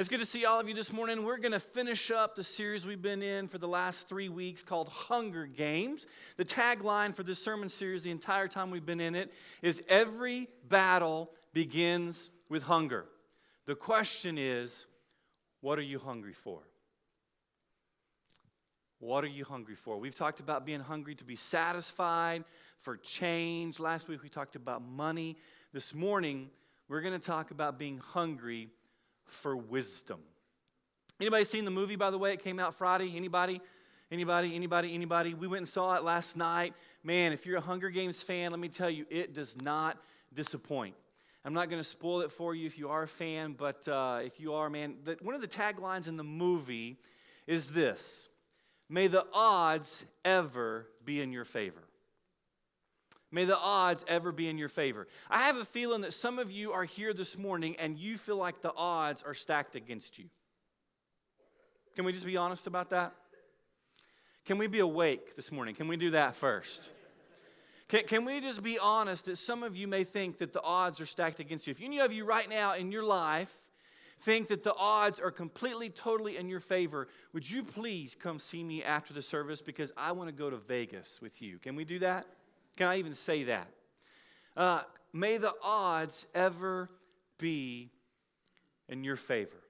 It's good to see all of you this morning. We're going to finish up the series we've been in for the last 3 weeks called Hunger Games. The tagline for this sermon series the entire time we've been in it is every battle begins with hunger. The question is, what are you hungry for? What are you hungry for? We've talked about being hungry to be satisfied, for change. Last week we talked about money. This morning we're going to talk about being hungry for wisdom. Anybody seen the movie, by the way? It came out Friday. Anybody? We went and saw it last night. Man, if you're a Hunger Games fan, let me tell you, it does not disappoint. I'm not going to spoil it for you if you are a fan, but if you are, man, one of the taglines in the movie is this: may the odds ever be in your favor. May the odds ever be in your favor. I have a feeling that some of you are here this morning and you feel like the odds are stacked against you. Can we just be honest about that? Can we be awake this morning? Can we do that first? Can we just be honest that some of you may think that the odds are stacked against you? If any of you right now in your life think that the odds are completely, totally in your favor, would you please come see me after the service, because I want to go to Vegas with you. Can we do that? Can I even say that? May the odds ever be in your favor.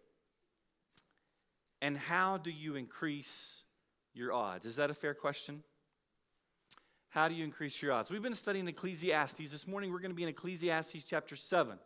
And how do you increase your odds? Is that a fair question? How do you increase your odds? We've been studying Ecclesiastes. This morning we're going to be in Ecclesiastes chapter 7.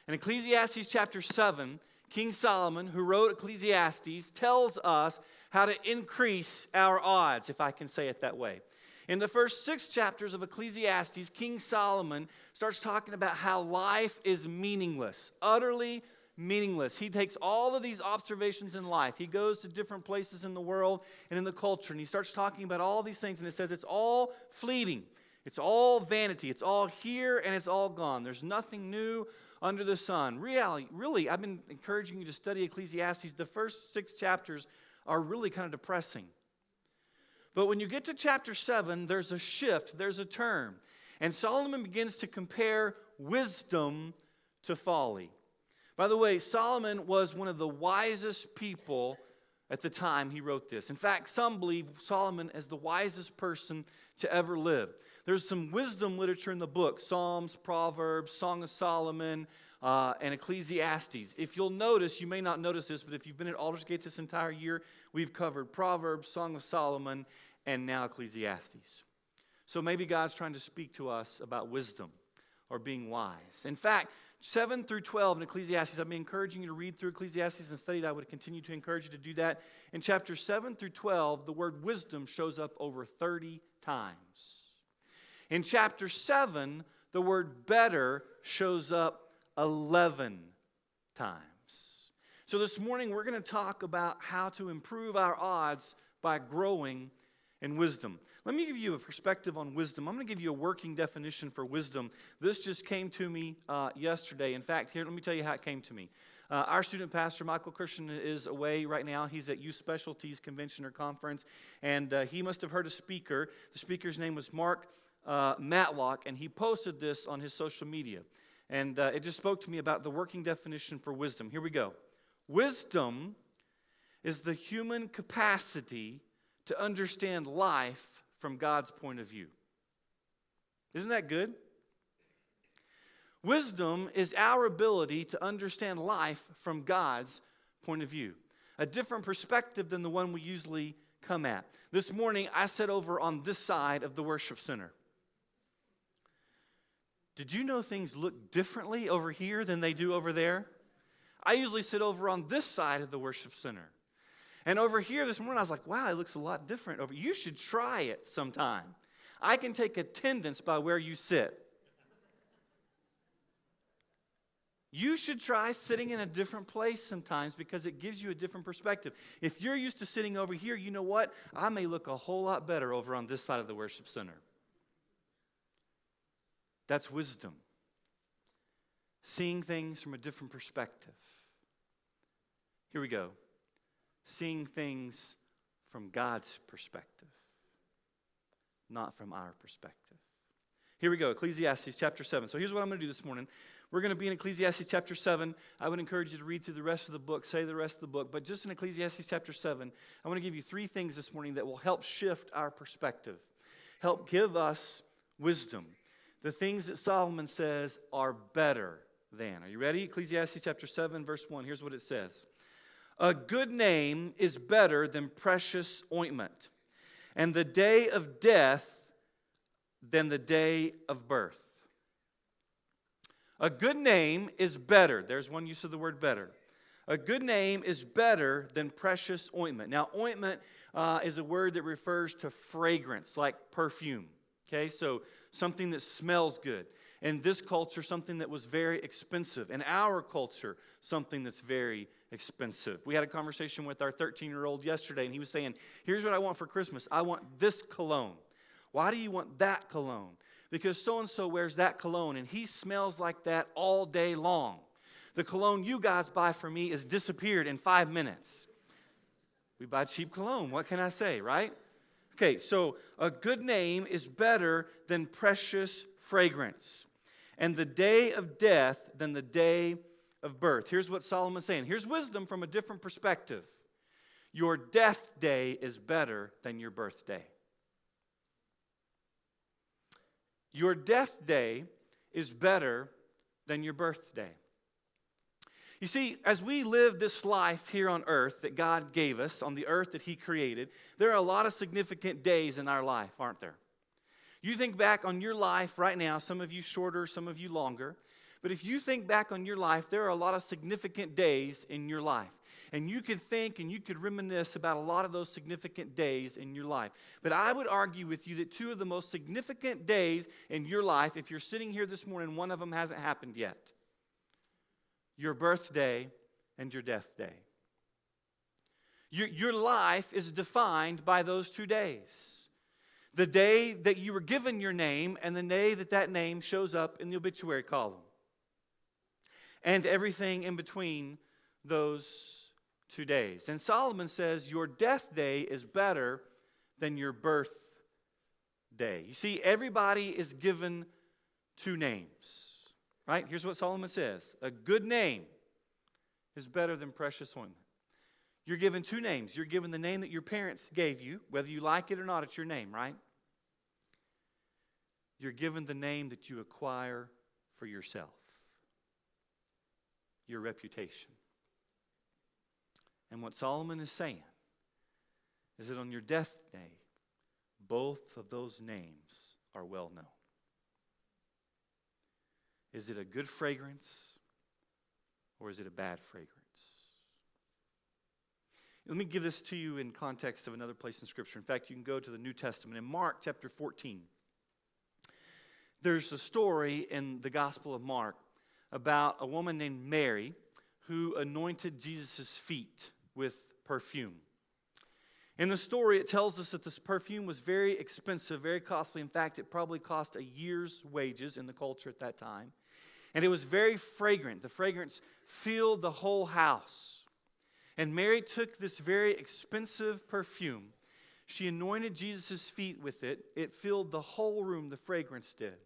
In Ecclesiastes chapter 7, King Solomon, who wrote Ecclesiastes, tells us how to increase our odds, if I can say it that way. In the first 6 chapters of Ecclesiastes, King Solomon starts talking about how life is meaningless, utterly meaningless. He takes all of these observations in life. He goes to different places in the world and in the culture, and he starts talking about all these things, and it says it's all fleeting. It's all vanity. It's all here, and it's all gone. There's nothing new under the sun. Really, I've been encouraging you to study Ecclesiastes. The first 6 chapters are really kind of depressing. But when you get to chapter 7, there's a shift, there's a turn. And Solomon begins to compare wisdom to folly. By the way, Solomon was one of the wisest people at the time he wrote this. In fact, some believe Solomon as the wisest person to ever live. There's some wisdom literature in the book: Psalms, Proverbs, Song of Solomon, and Ecclesiastes. If you'll notice, you may not notice this, but if you've been at Aldersgate this entire year, we've covered Proverbs, Song of Solomon, and now Ecclesiastes. So maybe God's trying to speak to us about wisdom or being wise. In fact, 7 through 12 in Ecclesiastes, I've been encouraging you to read through Ecclesiastes and study it. I would continue to encourage you to do that. In chapters 7 through 12, the word wisdom shows up over 30 times. In chapter 7, the word better shows up 11 times. So this morning, we're going to talk about how to improve our odds by growing in wisdom. Let me give you a perspective on wisdom. I'm going to give you a working definition for wisdom. This just came to me yesterday. In fact, here, let me tell you how it came to me. Our student pastor, Michael Christian, is away right now. He's at Youth Specialties Convention or Conference, and he must have heard a speaker. The speaker's name was Mark Matlock, and he posted this on his social media. And it just spoke to me about the working definition for wisdom. Here we go. Wisdom is the human capacity to understand life from God's point of view. Isn't that good? Wisdom is our ability to understand life from God's point of view. A different perspective than the one we usually come at. This morning, I sat over on this side of the worship center. Did you know things look differently over here than they do over there? I usually sit over on this side of the worship center. And over here this morning, I was like, wow, it looks a lot different over. You should try it sometime. I can take attendance by where you sit. You should try sitting in a different place sometimes, because it gives you a different perspective. If you're used to sitting over here, you know what? I may look a whole lot better over on this side of the worship center. That's wisdom. Seeing things from a different perspective. Here we go. Seeing things from God's perspective, not from our perspective. Here we go, Ecclesiastes chapter 7. So here's what I'm going to do this morning. We're going to be in Ecclesiastes chapter 7. I would encourage you to read through the rest of the book, say the rest of the book. But just in Ecclesiastes chapter 7, I want to give you 3 things this morning that will help shift our perspective, help give us wisdom. The things that Solomon says are better than. Are you ready? Ecclesiastes chapter 7, verse 1. Here's what it says. A good name is better than precious ointment, and the day of death than the day of birth. A good name is better. There's one use of the word better. A good name is better than precious ointment. Now, ointment is a word that refers to fragrance, like perfume. Okay, so something that smells good. In this culture, something that was very expensive. In our culture, something that's very expensive. We had a conversation with our 13-year-old yesterday, and he was saying, here's what I want for Christmas. I want this cologne. Why do you want that cologne? Because so-and-so wears that cologne, and he smells like that all day long. The cologne you guys buy for me is disappeared in 5 minutes. We buy cheap cologne. What can I say, right? Okay, so a good name is better than precious fragrance, and the day of death than the day of birth. Here's what Solomon's saying. Here's wisdom from a different perspective. Your death day is better than your birthday. Your death day is better than your birthday. You see, as we live this life here on earth that God gave us, on the earth that He created, there are a lot of significant days in our life, aren't there? You think back on your life right now, some of you shorter, some of you longer. But if you think back on your life, there are a lot of significant days in your life. And you could think and you could reminisce about a lot of those significant days in your life. But I would argue with you that 2 of the most significant days in your life, if you're sitting here this morning, one of them hasn't happened yet. Your birthday and your death day. Your life is defined by those 2 days. The day that you were given your name and the day that that name shows up in the obituary column. And everything in between those 2 days. And Solomon says your death day is better than your birth day. You see, everybody is given 2 names. Right? Here's what Solomon says. A good name is better than precious ointment. You're given 2 names. You're given the name that your parents gave you. Whether you like it or not, it's your name, right? You're given the name that you acquire for yourself. Your reputation. And what Solomon is saying is that on your death day, both of those names are well known. Is it a good fragrance or is it a bad fragrance? Let me give this to you in context of another place in Scripture. In fact, you can go to the New Testament. In Mark chapter 14, there's a story in the Gospel of Mark about a woman named Mary who anointed Jesus' feet with perfume. In the story, it tells us that this perfume was very expensive, very costly. In fact, it probably cost a year's wages in the culture at that time. And it was very fragrant. The fragrance filled the whole house. And Mary took this very expensive perfume. She anointed Jesus' feet with it. It filled the whole room, the fragrance did.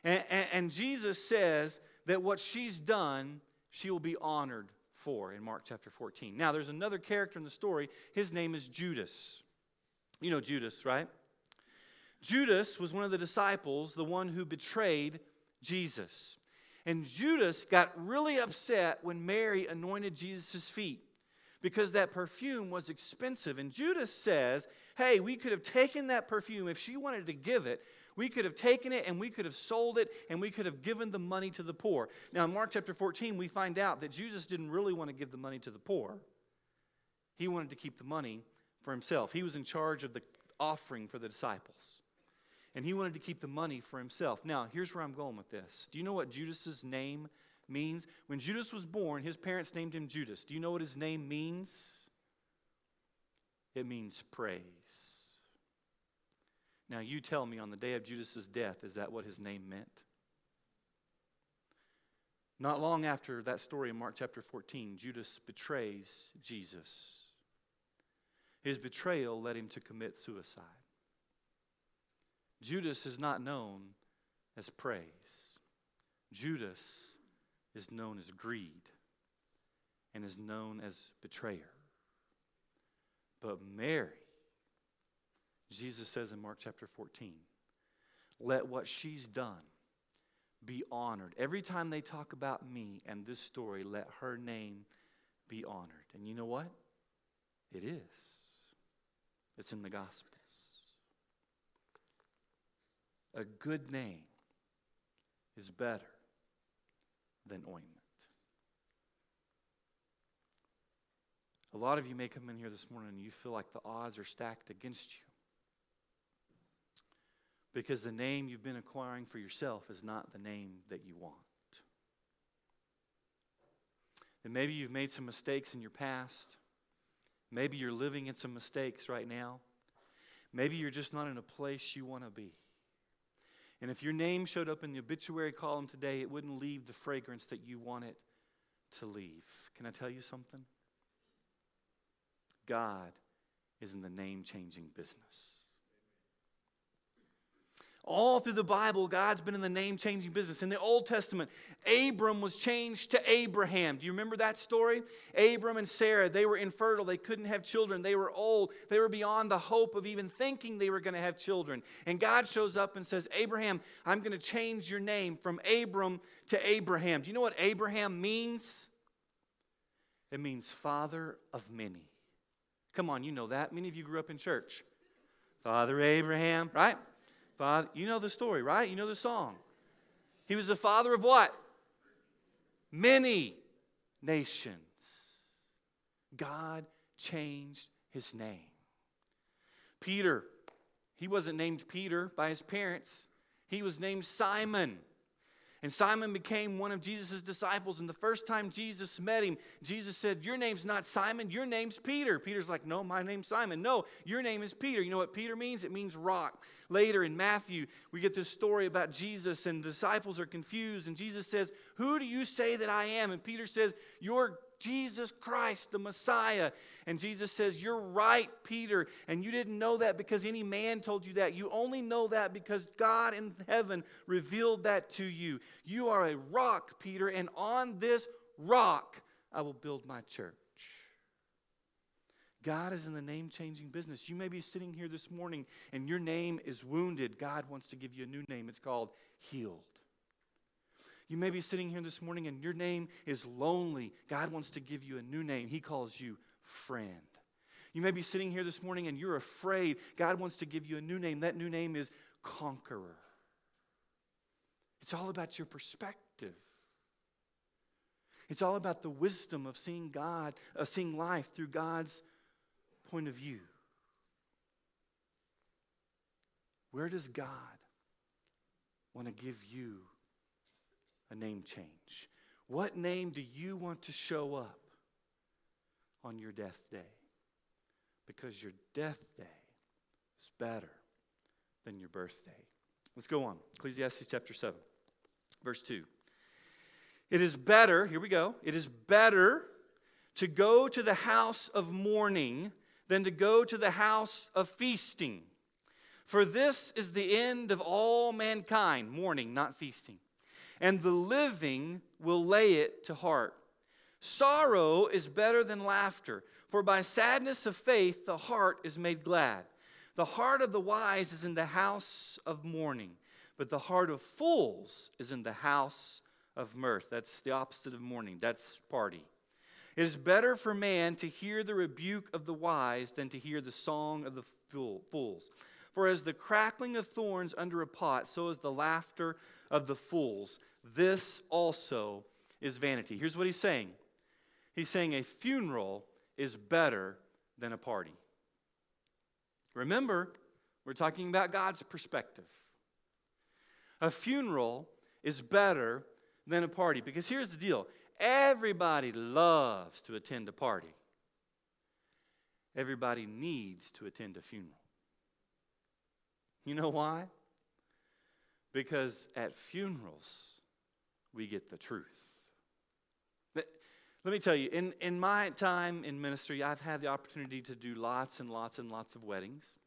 And Jesus says that what she's done, she will be honored for in Mark chapter 14. Now, there's another character in the story. His name is Judas. You know Judas, right? Judas was one of the disciples, the one who betrayed Jesus. And Judas got really upset when Mary anointed Jesus' feet because that perfume was expensive. And Judas says, hey, we could have taken that perfume. If she wanted to give it, we could have taken it and we could have sold it and we could have given the money to the poor. Now, in Mark chapter 14, we find out that Judas didn't really want to give the money to the poor. He wanted to keep the money for himself. He was in charge of the offering for the disciples. And he wanted to keep the money for himself. Now, here's where I'm going with this. Do you know what Judas's name means? When Judas was born, his parents named him Judas. Do you know what his name means? It means praise. Now, you tell me, on the day of Judas's death, is that what his name meant? Not long after that story in Mark chapter 14, Judas betrays Jesus. His betrayal led him to commit suicide. Judas is not known as praise. Judas is known as greed and is known as betrayer. But Mary, Jesus says in Mark chapter 14, let what she's done be honored. Every time they talk about me and this story, let her name be honored. And you know what? It is. It's in the Gospels. A good name is better than ointment. A lot of you may come in here this morning and you feel like the odds are stacked against you, because the name you've been acquiring for yourself is not the name that you want. And maybe you've made some mistakes in your past. Maybe you're living in some mistakes right now. Maybe you're just not in a place you want to be. And if your name showed up in the obituary column today, it wouldn't leave the fragrance that you want it to leave. Can I tell you something? God is in the name-changing business. All through the Bible, God's been in the name-changing business. In the Old Testament, Abram was changed to Abraham. Do you remember that story? Abram and Sarah, they were infertile. They couldn't have children. They were old. They were beyond the hope of even thinking they were going to have children. And God shows up and says, Abraham, I'm going to change your name from Abram to Abraham. Do you know what Abraham means? It means father of many. Come on, you know that. Many of you grew up in church. Father Abraham, right? Father, you know the story, right? You know the song. He was the father of what? Many nations. God changed his name. Peter, he wasn't named Peter by his parents. He was named Simon. And Simon became one of Jesus' disciples. And the first time Jesus met him, Jesus said, your name's not Simon, your name's Peter. Peter's like, no, my name's Simon. No, your name is Peter. You know what Peter means? It means rock. Later in Matthew, we get this story about Jesus, and the disciples are confused. And Jesus says, who do you say that I am? And Peter says, you're Jesus Christ, the Messiah. And Jesus says, you're right, Peter. And you didn't know that because any man told you that. You only know that because God in heaven revealed that to you. You are a rock, Peter, and on this rock I will build my church. God is in the name-changing business. You may be sitting here this morning and your name is wounded. God wants to give you a new name. It's called healed. You may be sitting here this morning and your name is lonely. God wants to give you a new name. He calls you friend. You may be sitting here this morning and you're afraid. God wants to give you a new name. That new name is conqueror. It's all about your perspective. It's all about the wisdom of seeing God, of seeing life through God's point of view. Where does God want to give you a name change? What name do you want to show up on your death day? Because your death day is better than your birthday. Let's go on. Ecclesiastes chapter 7, verse 2. It is better, here we go, it is better to go to the house of mourning than to go to the house of feasting. For this is the end of all mankind, mourning, not feasting. And the living will lay it to heart. Sorrow is better than laughter, for by sadness of faith the heart is made glad. The heart of the wise is in the house of mourning, but the heart of fools is in the house of mirth. That's the opposite of mourning. That's party. It is better for man to hear the rebuke of the wise than to hear the song of the fools. For as the crackling of thorns under a pot, so is the laughter of the fools. This also is vanity. Here's what he's saying. He's saying a funeral is better than a party. Remember, we're talking about God's perspective. A funeral is better than a party, because here's the deal. Everybody loves to attend a party. Everybody needs to attend a funeral. You know why? Because at funerals, we get the truth. Let me tell you, in my time in ministry, I've had the opportunity to do lots and lots and lots of weddings.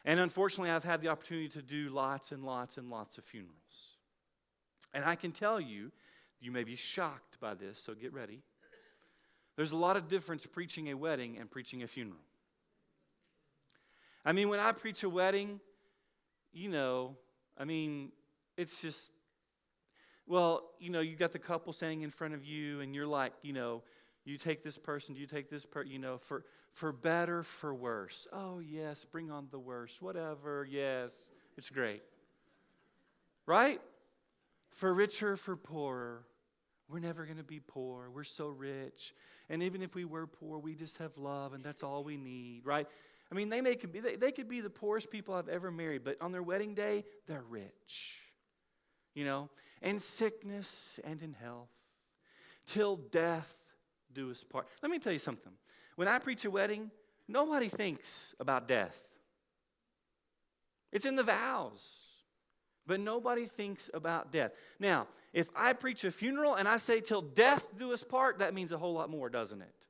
And unfortunately, I've had the opportunity to do lots and lots and lots of funerals. And I can tell you, you may be shocked by this, so get ready. There's a lot of difference preaching a wedding and preaching a funeral. I mean, when I preach a wedding, it's just, you got the couple standing in front of you, and you're like, you take this person, you take this person, for better, for worse. Oh, yes, bring on the worst, whatever, yes, it's great. Right? For richer, for poorer. We're never going to be poor. We're so rich. And even if we were poor, we just have love, and that's all we need, right? I mean, they could be the poorest people I've ever married, but on their wedding day, they're rich. In sickness and in health, till death do us part. Let me tell you something. When I preach a wedding, nobody thinks about death. It's in the vows. But nobody thinks about death. Now, if I preach a funeral and I say till death do us part, that means a whole lot more, doesn't it?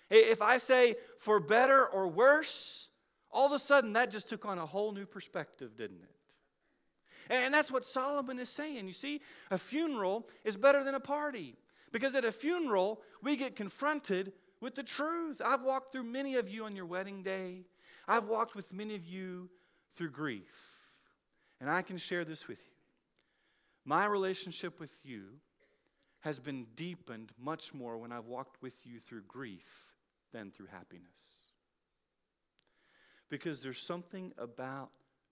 If I say for better or worse, all of a sudden that just took on a whole new perspective, didn't it? And that's what Solomon is saying. You see, a funeral is better than a party. Because at a funeral, we get confronted with the truth. I've walked through many of you on your wedding day. I've walked with many of you through grief. And I can share this with you. My relationship with you has been deepened much more when I've walked with you through grief than through happiness. Because there's something about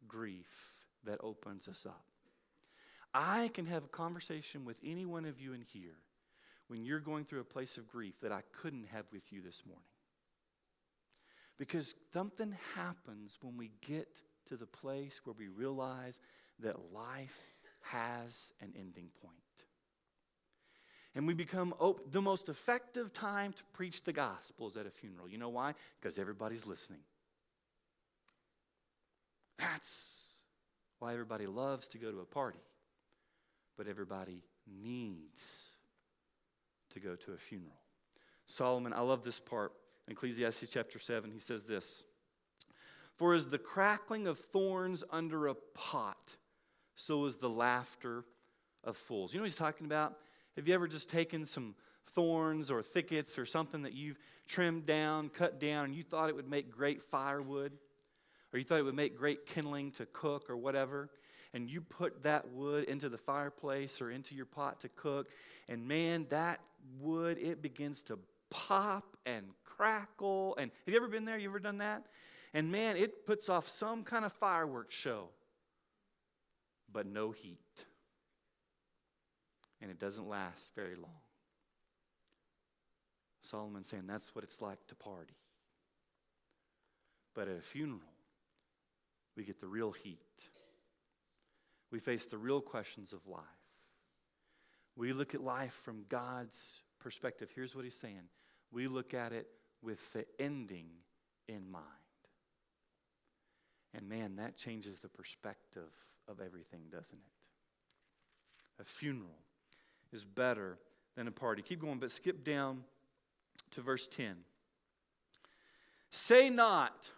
grief that opens us up. I can have a conversation with any one of you in here when you're going through a place of grief that I couldn't have with you this morning. Because something happens when we get to the place where we realize that life has an ending point. And we become the most effective time to preach the gospel is at a funeral. You know why? Because everybody's listening. That's why everybody loves to go to a party. But everybody needs to go to a funeral. Solomon, I love this part. In Ecclesiastes chapter 7, he says this. For as the crackling of thorns under a pot, so is the laughter of fools. You know what he's talking about? Have you ever just taken some thorns or thickets or something that you've trimmed down, cut down, and you thought it would make great firewood? Or you thought it would make great kindling to cook or whatever? And you put that wood into the fireplace or into your pot to cook, and man, that wood, it begins to pop and crackle. And have you ever been there? You ever done that? And man, it puts off some kind of fireworks show, but no heat. And it doesn't last very long. Solomon's saying that's what it's like to party. But at a funeral, we get the real heat. We face the real questions of life. We look at life from God's perspective. Here's what he's saying. We look at it with the ending in mind. And man, that changes the perspective of everything, doesn't it? A funeral is better than a party. Keep going, but skip down to verse 10. Say not,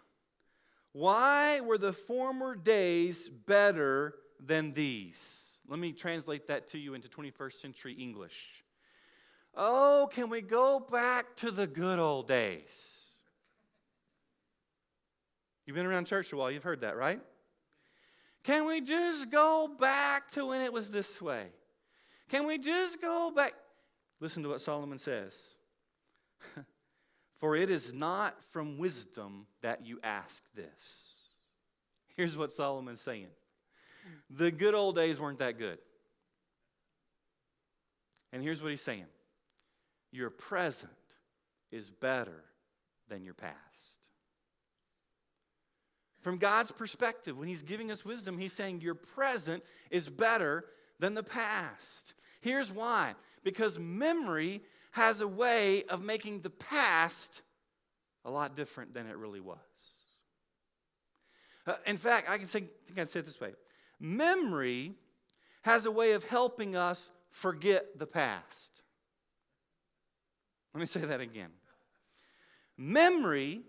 why were the former days better than these? Let me translate that to you into 21st century English. Oh, can we go back to the good old days? You've been around church a while, you've heard that, right? Can we just go back to when it was this way? Can we just go back? Listen to what Solomon says. For it is not from wisdom that you ask this. Here's what Solomon's saying. The good old days weren't that good. And here's what he's saying. Your present is better than your past. From God's perspective, when he's giving us wisdom, he's saying your present is better than the past. Here's why. Because memory has a way of making the past a lot different than it really was. In fact, I think I'd say it this way. Memory has a way of helping us forget the past. Let me say that again. Memory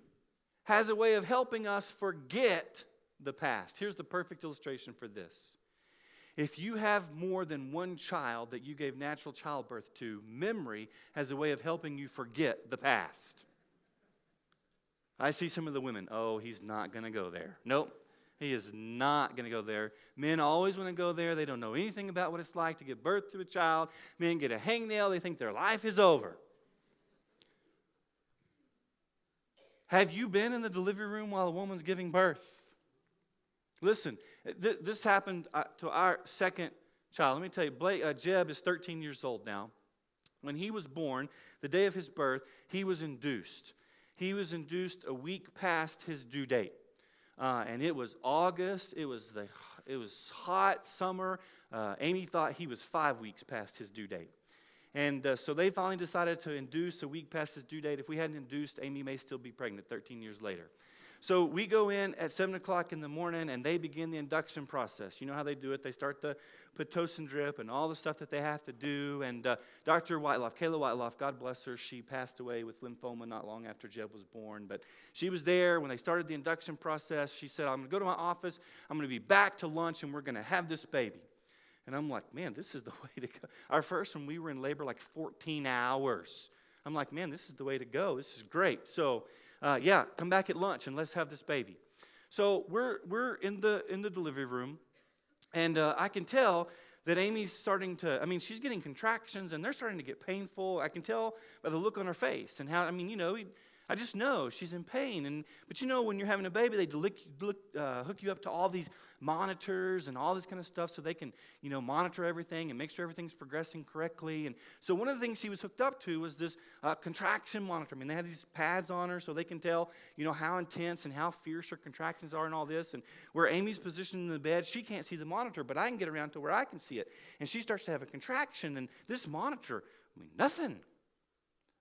has a way of helping us forget the past. Here's the perfect illustration for this. If you have more than one child that you gave natural childbirth to, memory has a way of helping you forget the past. I see some of the women, oh, he's not going to go there. Nope, he is not going to go there. Men always want to go there. They don't know anything about what it's like to give birth to a child. Men get a hangnail. They think their life is over. Have you been in the delivery room while a woman's giving birth? Listen, this happened to our second child. Let me tell you, Jeb is 13 years old now. When he was born, the day of his birth, he was induced. He was induced a week past his due date. And it was August. It was hot summer. Amy thought he was 5 weeks past his due date. And so they finally decided to induce a week past his due date. If we hadn't induced, Amy may still be pregnant 13 years later. So we go in at 7 o'clock in the morning, and they begin the induction process. You know how they do it. They start the Pitocin drip and all the stuff that they have to do. And Dr. Whiteloff, Kayla Whiteloff, God bless her, she passed away with lymphoma not long after Jeb was born. But she was there when they started the induction process. She said, I'm going to go to my office. I'm going to be back to lunch, and we're going to have this baby. And I'm like, man, this is the way to go. Our first one, we were in labor like 14 hours. I'm like, man, this is the way to go. This is great. So, come back at lunch and let's have this baby. So we're in the delivery room, and I can tell that Amy's starting to, she's getting contractions, and they're starting to get painful. I can tell by the look on her face and how, I just know she's in pain. But when you're having a baby, they hook you up to all these monitors and all this kind of stuff so they can, monitor everything and make sure everything's progressing correctly. And so one of the things she was hooked up to was this contraction monitor. They had these pads on her so they can tell, how intense and how fierce her contractions are and all this. And where Amy's positioned in the bed, she can't see the monitor, but I can get around to where I can see it. And she starts to have a contraction, and this monitor, nothing.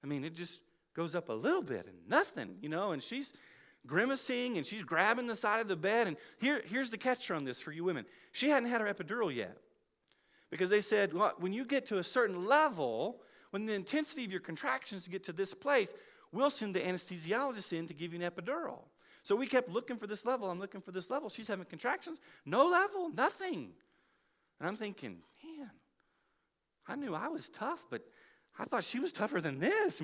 It just goes up a little bit and nothing, and she's grimacing and she's grabbing the side of the bed. And here's the catch on this for you women. She hadn't had her epidural yet, because they said, well, when you get to a certain level, when the intensity of your contractions get to this place, we'll send the anesthesiologist in to give you an epidural. So we kept looking for this level. I'm looking for this level. She's having contractions. No level, nothing. And I'm thinking, man, I knew I was tough, but I thought she was tougher than this.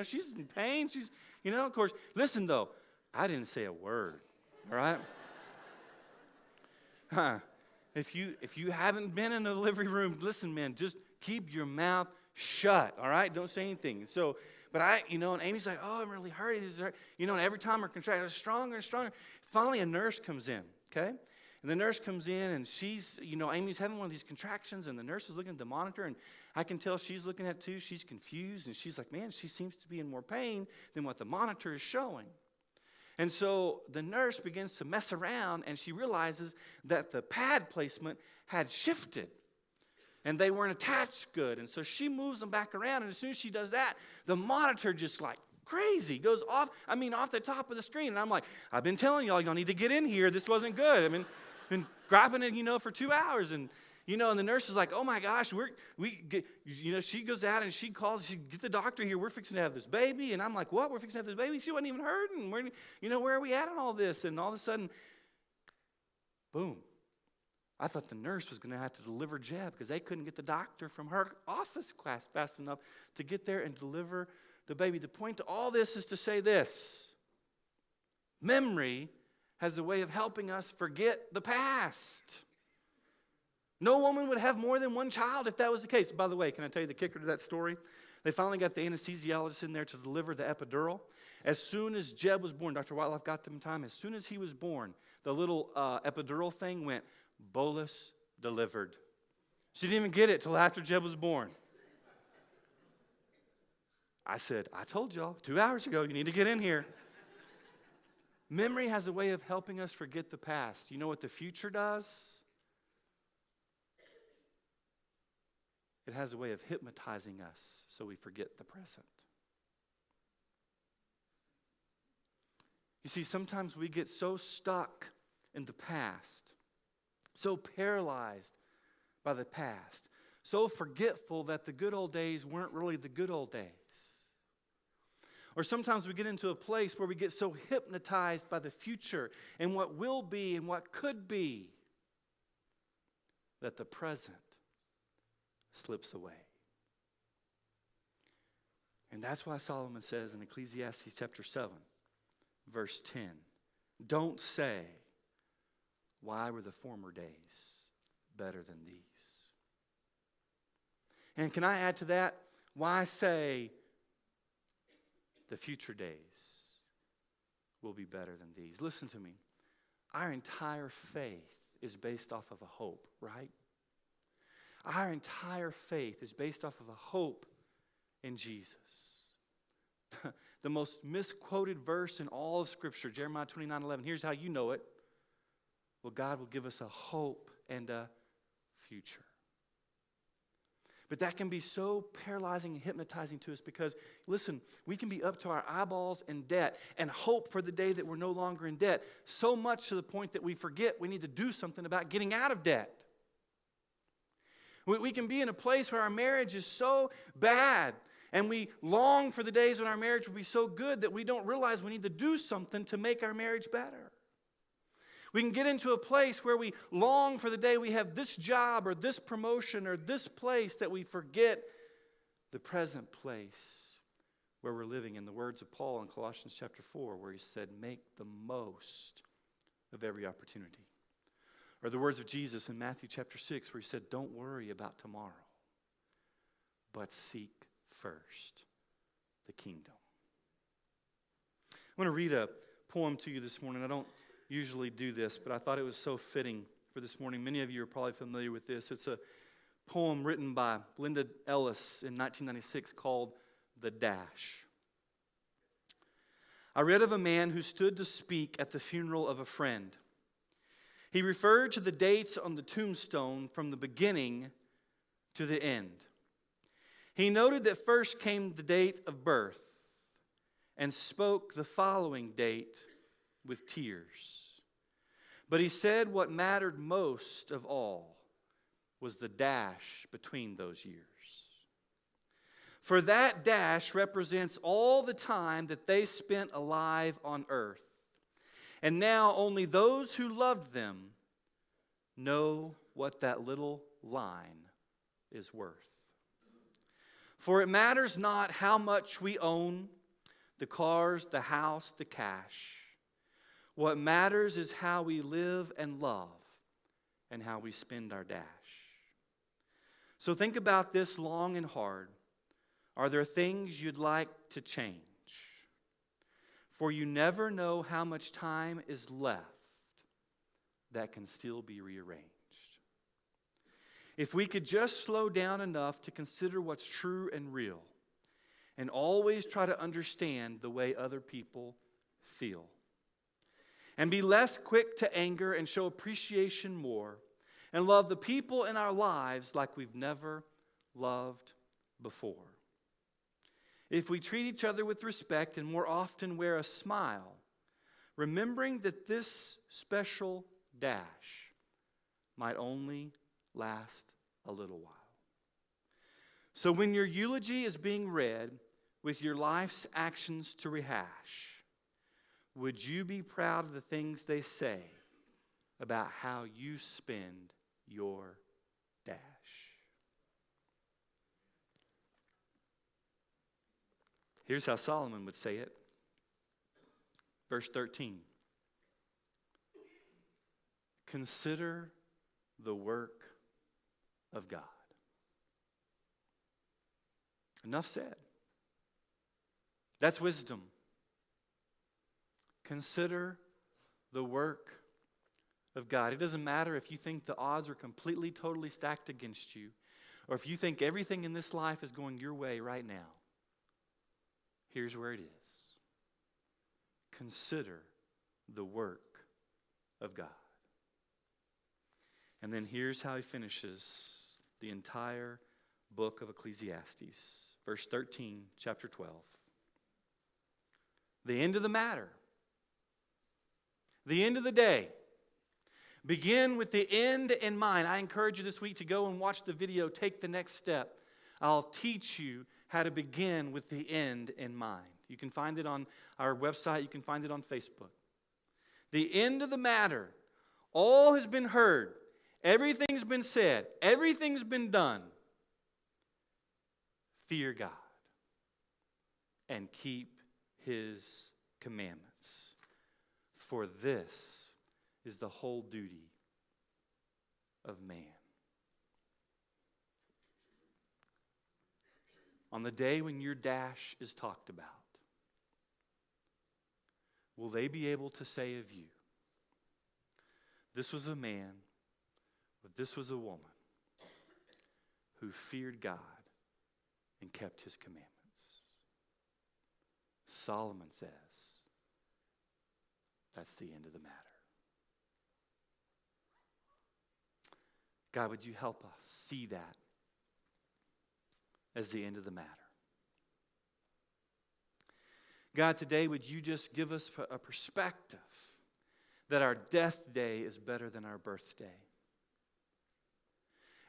She's in pain. She's, of course. Listen, though, I didn't say a word, all right? If you haven't been in a delivery room, listen, man, just keep your mouth shut, all right? Don't say anything. So, but and Amy's like, oh, I'm really hurting. And every time her contraction is stronger and stronger. Finally, a nurse comes in, okay? And the nurse comes in, and she's, Amy's having one of these contractions, and the nurse is looking at the monitor, and I can tell she's looking at it too. She's confused, and she's like, man, she seems to be in more pain than what the monitor is showing. And so the nurse begins to mess around, and she realizes that the pad placement had shifted, and they weren't attached good. And so she moves them back around, and as soon as she does that, the monitor just like crazy goes off the top of the screen. And I'm like, I've been telling y'all need to get in here. This wasn't good. Been grabbing it, for 2 hours. And, and the nurse is like, oh my gosh, she goes out and she get the doctor here. We're fixing to have this baby. And I'm like, what? We're fixing to have this baby? She wasn't even hurting. Where are we at in all this? And all of a sudden, boom. I thought the nurse was going to have to deliver Jeb because they couldn't get the doctor from her office class fast enough to get there and deliver the baby. The point to all this is to say this. Memory has a way of helping us forget the past. No woman would have more than one child if that was the case. By the way, can I tell you the kicker to that story? They finally got the anesthesiologist in there to deliver the epidural. As soon as Jeb was born, Dr. Whiteloff got them time. As soon as he was born, the little epidural thing went, bolus delivered. She didn't even get it till after Jeb was born. I said, I told y'all 2 hours ago, you need to get in here. Memory has a way of helping us forget the past. You know what the future does? It has a way of hypnotizing us so we forget the present. You see, sometimes we get so stuck in the past, so paralyzed by the past, so forgetful that the good old days weren't really the good old days. Or sometimes we get into a place where we get so hypnotized by the future and what will be and what could be that the present slips away. And that's why Solomon says in Ecclesiastes chapter 7, verse 10, don't say, why were the former days better than these? And can I add to that? Why say the future days will be better than these? Listen to me. Our entire faith is based off of a hope, right? Our entire faith is based off of a hope in Jesus. The most misquoted verse in all of Scripture, Jeremiah 29:11. Here's how you know it. Well, God will give us a hope and a future. But that can be so paralyzing and hypnotizing to us because, listen, we can be up to our eyeballs in debt and hope for the day that we're no longer in debt, so much to the point that we forget we need to do something about getting out of debt. We can be in a place where our marriage is so bad and we long for the days when our marriage will be so good that we don't realize we need to do something to make our marriage better. We can get into a place where we long for the day we have this job or this promotion or this place that we forget the present place where we're living. In the words of Paul in Colossians chapter 4, where he said, make the most of every opportunity. Or the words of Jesus in Matthew chapter 6, where he said, don't worry about tomorrow, but seek first the kingdom. I want to read a poem to you this morning. I don't usually do this, but I thought it was so fitting for this morning. Many of you are probably familiar with this. It's a poem written by Linda Ellis in 1996 called The Dash. I read of a man who stood to speak at the funeral of a friend. He referred to the dates on the tombstone from the beginning to the end. He noted that first came the date of birth and spoke the following date with tears. But he said what mattered most of all was the dash between those years. For that dash represents all the time that they spent alive on earth. And now only those who loved them know what that little line is worth. For it matters not how much we own, the cars, the house, the cash. What matters is how we live and love and how we spend our dash. So think about this long and hard. Are there things you'd like to change? For you never know how much time is left that can still be rearranged. If we could just slow down enough to consider what's true and real and always try to understand the way other people feel and be less quick to anger and show appreciation more and love the people in our lives like we've never loved before. If we treat each other with respect and more often wear a smile, remembering that this special dash might only last a little while. So when your eulogy is being read with your life's actions to rehash, would you be proud of the things they say about how you spend your dash? Here's how Solomon would say it. Verse 13. Consider the work of God. Enough said. That's wisdom. Consider the work of God. It doesn't matter if you think the odds are completely, totally stacked against you, or if you think everything in this life is going your way right now. Here's where it is. Consider the work of God. And then here's how he finishes the entire book of Ecclesiastes. Verse 13, chapter 12. The end of the matter. The end of the day. Begin with the end in mind. I encourage you this week to go and watch the video, Take the Next Step. I'll teach you how to begin with the end in mind. You can find it on our website. You can find it on Facebook. The end of the matter. All has been heard. Everything's been said. Everything's been done. Fear God and keep His commandments. For this is the whole duty of man. On the day when your dash is talked about, will they be able to say of you, this was a man, but this was a woman who feared God and kept His commandments? Solomon says, that's the end of the matter. God, would you help us see that as the end of the matter? God, today would you just give us a perspective that our death day is better than our birthday.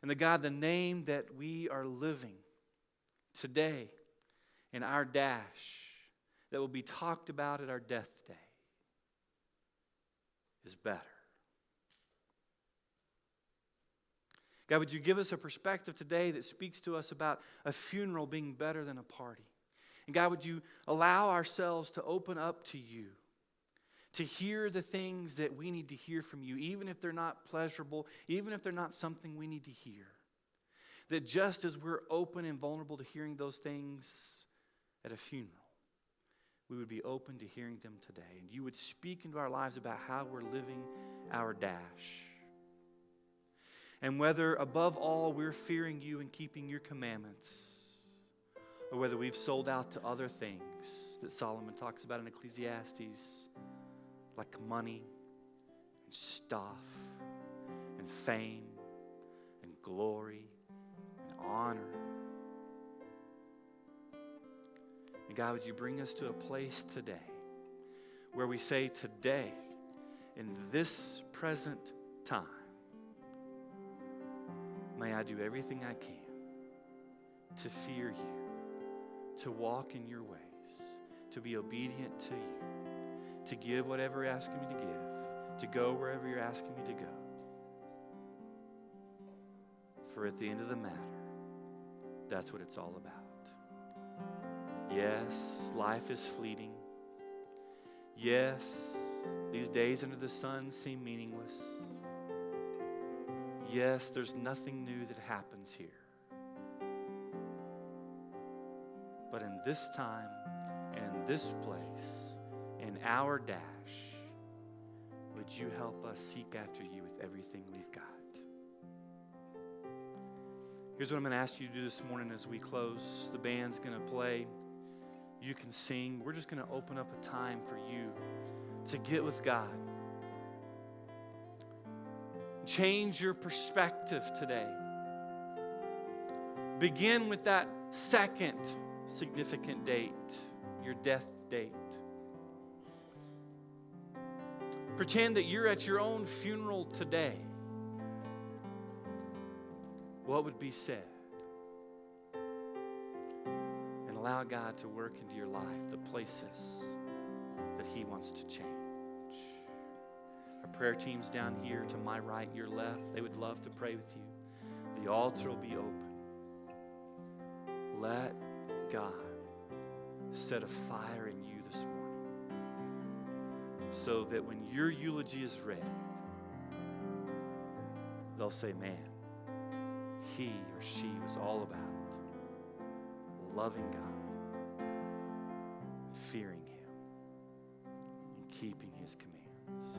And that God, the name that we are living today in our dash that will be talked about at our death day is better. God, would you give us a perspective today that speaks to us about a funeral being better than a party? And God, would you allow ourselves to open up to you, to hear the things that we need to hear from you, even if they're not pleasurable, even if they're not something we need to hear. That just as we're open and vulnerable to hearing those things at a funeral, we would be open to hearing them today. And you would speak into our lives about how we're living our dash. And whether above all we're fearing you and keeping your commandments, or whether we've sold out to other things that Solomon talks about in Ecclesiastes, like money and stuff and fame and glory and honor. And God, would you bring us to a place today where we say, today, in this present time, may I do everything I can to fear you, to walk in your ways, to be obedient to you, to give whatever you're asking me to give, to go wherever you're asking me to go. For at the end of the matter, that's what it's all about. Yes, life is fleeting. Yes, these days under the sun seem meaningless. Yes, there's nothing new that happens here. But in this time, and in this place, in our dash, would you help us seek after you with everything we've got? Here's what I'm going to ask you to do this morning as we close. The band's going to play. You can sing. We're just going to open up a time for you to get with God. Change your perspective today. Begin with that second significant date, your death date. Pretend that you're at your own funeral today. What would be said? And allow God to work into your life the places that He wants to change. Our prayer team's down here to my right, your left. They would love to pray with you. The altar will be open. Let God set a fire in you this morning so that when your eulogy is read, they'll say, man, he or she was all about loving God, fearing Him, and keeping His commandments.